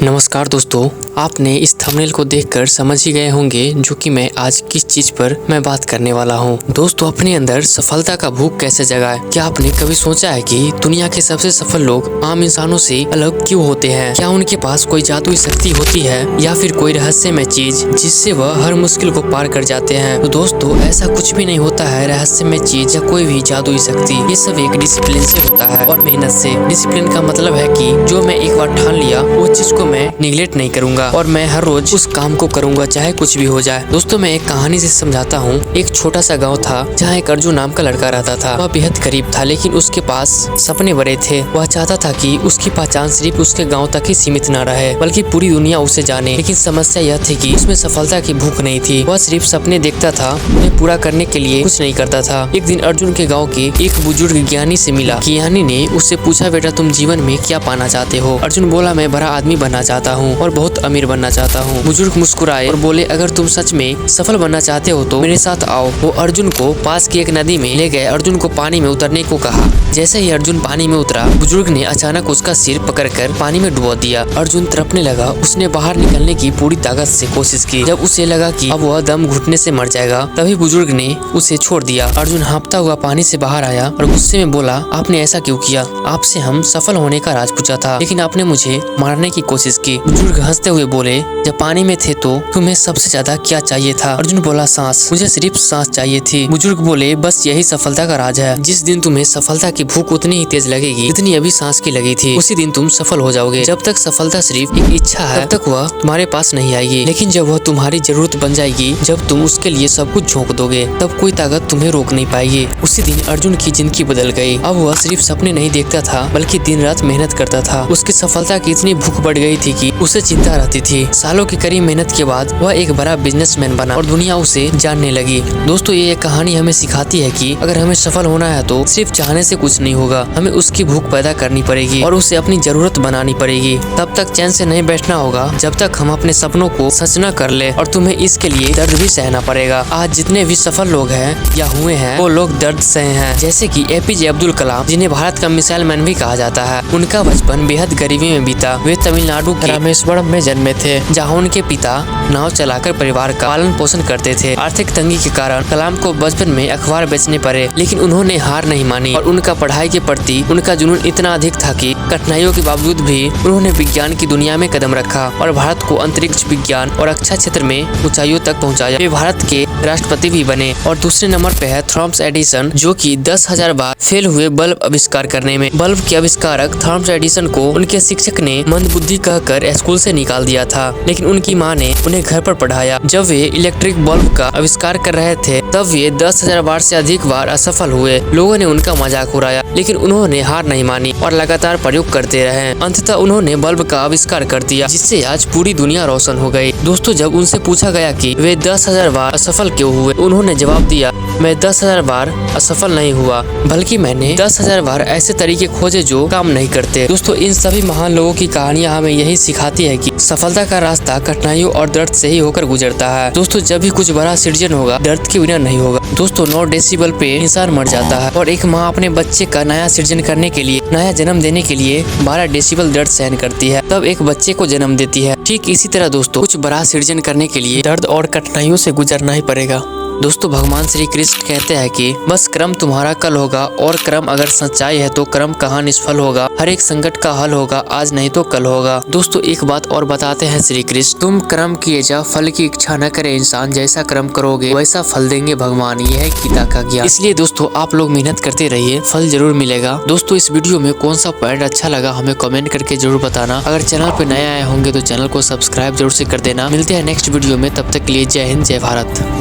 नमस्कार दोस्तों, आपने इस थंबनेल को देखकर समझ ही गए होंगे जो कि मैं आज किस चीज पर मैं बात करने वाला हूँ। दोस्तों, अपने अंदर सफलता का भूख कैसे जगाए। क्या आपने कभी सोचा है कि दुनिया के सबसे सफल लोग आम इंसानों से अलग क्यों होते हैं? क्या उनके पास कोई जादुई शक्ति होती है या फिर कोई रहस्यमय चीज जिससे वह हर मुश्किल को पार कर जाते हैं? तो दोस्तों, ऐसा कुछ भी नहीं होता है रहस्यमय चीज या कोई भी जादुई शक्ति। ये सब एक डिसिप्लिन से होता है और मेहनत से। डिसिप्लिन का मतलब है कि जो मैं एक बार ठान लिया वो चीज को मैं निगलेक्ट नहीं करूंगा और मैं हर रोज उस काम को करूंगा चाहे कुछ भी हो जाए। दोस्तों, मैं एक कहानी से समझाता हूँ। एक छोटा सा गांव था जहाँ एक अर्जुन नाम का लड़का रहता था। वह बेहद गरीब था लेकिन उसके पास सपने बड़े थे। वह चाहता था कि उसकी पहचान सिर्फ उसके गाँव तक ही सीमित न रहे बल्कि पूरी दुनिया उसे जाने। लेकिन समस्या यह थी कि उसमें सफलता की भूख नहीं थी। वह सिर्फ सपने देखता था, उन्हें पूरा करने के लिए कुछ नहीं करता था। एक दिन अर्जुन के गाँव के एक बुजुर्ग ज्ञानी से मिला। ज्ञानी ने उससे पूछा, बेटा तुम जीवन में क्या पाना चाहते हो? अर्जुन बोला, मैं बड़ा आदमी बनना चाहता हूँ और बहुत अमीर बनना चाहता हूँ। बुजुर्ग मुस्कुराए और बोले, अगर तुम सच में सफल बनना चाहते हो तो मेरे साथ आओ। वो अर्जुन को पास की एक नदी में ले गए। अर्जुन को पानी में उतरने को कहा। जैसे ही अर्जुन पानी में उतरा, बुजुर्ग ने अचानक उसका सिर पकड़कर पानी में डुबो दिया। अर्जुन तड़पने लगा। उसने बाहर निकलने की पूरी ताकत से कोशिश की। जब उसे लगा कि अब वह दम घुटने से मर जाएगा, तभी बुजुर्ग ने उसे छोड़ दिया। अर्जुन हाँफता हुआ पानी से बाहर आया और गुस्से में बोला, आपने ऐसा क्यों किया? आपसे हम सफल होने का राज पूछा था लेकिन आपने मुझे मारने की कोशिश की। बुजुर्ग हंसते हुए बोले, जब पानी में थे तो तुम्हें सबसे ज्यादा क्या चाहिए था? अर्जुन बोला, सांस। मुझे सिर्फ सांस चाहिए थी। बुजुर्ग बोले, बस यही सफलता का राज है। जिस दिन तुम्हें सफलता की भूख उतनी ही तेज लगेगी जितनी अभी सांस की लगी थी, उसी दिन तुम सफल हो जाओगे। जब तक सफलता सिर्फ एक इच्छा है तब तक वह तुम्हारे पास नहीं आएगी, लेकिन जब वह तुम्हारी जरूरत बन जाएगी, जब तुम उसके लिए सब कुछ झोंक दोगे, तब कोई ताकत तुम्हें रोक नहीं पाएगी। उसी दिन अर्जुन की जिंदगी बदल गई। अब वह सिर्फ सपने नहीं देखता था बल्कि दिन रात मेहनत करता था। उसकी सफलता की इतनी भूख बढ़ गई थी कि उसे चिंता रहती थी। सालों की कड़ी मेहनत के बाद वह एक बड़ा बिजनेसमैन बना और दुनिया उसे जानने लगी। दोस्तों, ये कहानी हमें सिखाती है कि अगर हमें सफल होना है तो सिर्फ चाहने से कुछ नहीं होगा। हमें उसकी भूख पैदा करनी पड़ेगी और उसे अपनी जरूरत बनानी पड़ेगी। तब तक चैन से नहीं बैठना होगा जब तक हम अपने सपनों को सच न कर ले, और तुम्हें इसके लिए दर्द भी सहना पड़ेगा। आज जितने भी सफल लोग हैं या हुए हैं, वो लोग दर्द सहे हैं। जैसे कि APJ अब्दुल कलाम, जिन्हें भारत का मिसाइल मैन भी कहा जाता है। उनका बचपन बेहद गरीबी में बीता। वे तमिलनाडु के रामेश्वरम में जन्मे थे, जहाँ उनके पिता नाव चलाकर परिवार का पालन पोषण करते थे। आर्थिक तंगी के कारण कलाम को बचपन में अखबार बेचने पड़े, लेकिन उन्होंने हार नहीं मानी और उनका पढ़ाई के प्रति उनका जुनून इतना अधिक था कि कठिनाइयों के बावजूद भी उन्होंने विज्ञान की दुनिया में कदम रखा और भारत को अंतरिक्ष विज्ञान और रक्षा क्षेत्र में ऊंचाइयों तक पहुंचाया। वे भारत के राष्ट्रपति भी बने। और दूसरे नंबर पे है थॉमस एडिसन, जो कि 10,000 बार फेल हुए बल्ब आविष्कार करने में। बल्ब के आविष्कारक थॉमस एडिसन को उनके शिक्षक ने मंदबुद्धि कहकर स्कूल से निकाल दिया था, लेकिन उनकी माँ ने उन्हें घर पर पढ़ाया। जब वे इलेक्ट्रिक बल्ब का आविष्कार कर रहे थे तब वे 10,000 बार से अधिक बार असफल हुए। लोगों ने उनका मजाक उड़ाया, लेकिन उन्होंने हार नहीं मानी और लगातार प्रयोग करते रहे। अंततः उन्होंने बल्ब का आविष्कार कर दिया, जिससे आज पूरी दुनिया रोशन हो गई। दोस्तों, जब उनसे पूछा गया कि वे 10,000 बार असफल क्यों हुए, उन्होंने जवाब दिया, मैं 10,000 बार असफल नहीं हुआ, बल्कि मैंने 10,000 बार ऐसे तरीके खोजे जो काम नहीं करते। दोस्तों, इन सभी महान लोगों की कहानियां हमें यही सिखाती है कि सफलता का रास्ता कठिनाइयों और दर्द से ही होकर गुजरता है। दोस्तों, जब भी कुछ बड़ा सृजन होगा, दर्द के बिना नहीं होगा। दोस्तों, 9 डेसिबल पे इंसान मर जाता है और एक माँ अपने बच्चे का नया सृजन करने के लिए, नया जन्म देने के लिए 12 डेसिबल दर्द सहन करती है, तब एक बच्चे को जन्म देती है। ठीक इसी तरह दोस्तों, कुछ बड़ा सृजन करने के लिए दर्द और कठिनाइयों से गुजरना ही पड़ेगा। दोस्तों, भगवान श्री कृष्ण कहते हैं कि बस कर्म तुम्हारा कल होगा, और कर्म अगर सच्चाई है तो कर्म कहाँ निष्फल होगा। हर एक संकट का हल होगा, आज नहीं तो कल होगा। दोस्तों, एक बात और बताते हैं श्री कृष्ण, तुम कर्म किए जा, फल की इच्छा न करे इंसान, जैसा कर्म करोगे वैसा फल देंगे भगवान। यह है गीता का ज्ञान। इसलिए दोस्तों, आप लोग मेहनत करते रहिए, फल जरूर मिलेगा। दोस्तों, इस वीडियो में कौन सा पॉइंट अच्छा लगा हमें कमेंट करके जरूर बताना। अगर चैनल पे नए आए होंगे तो चैनल को सब्सक्राइब जरूर से कर देना। मिलते हैं नेक्स्ट वीडियो में, तब तक के लिए जय हिंद, जय भारत।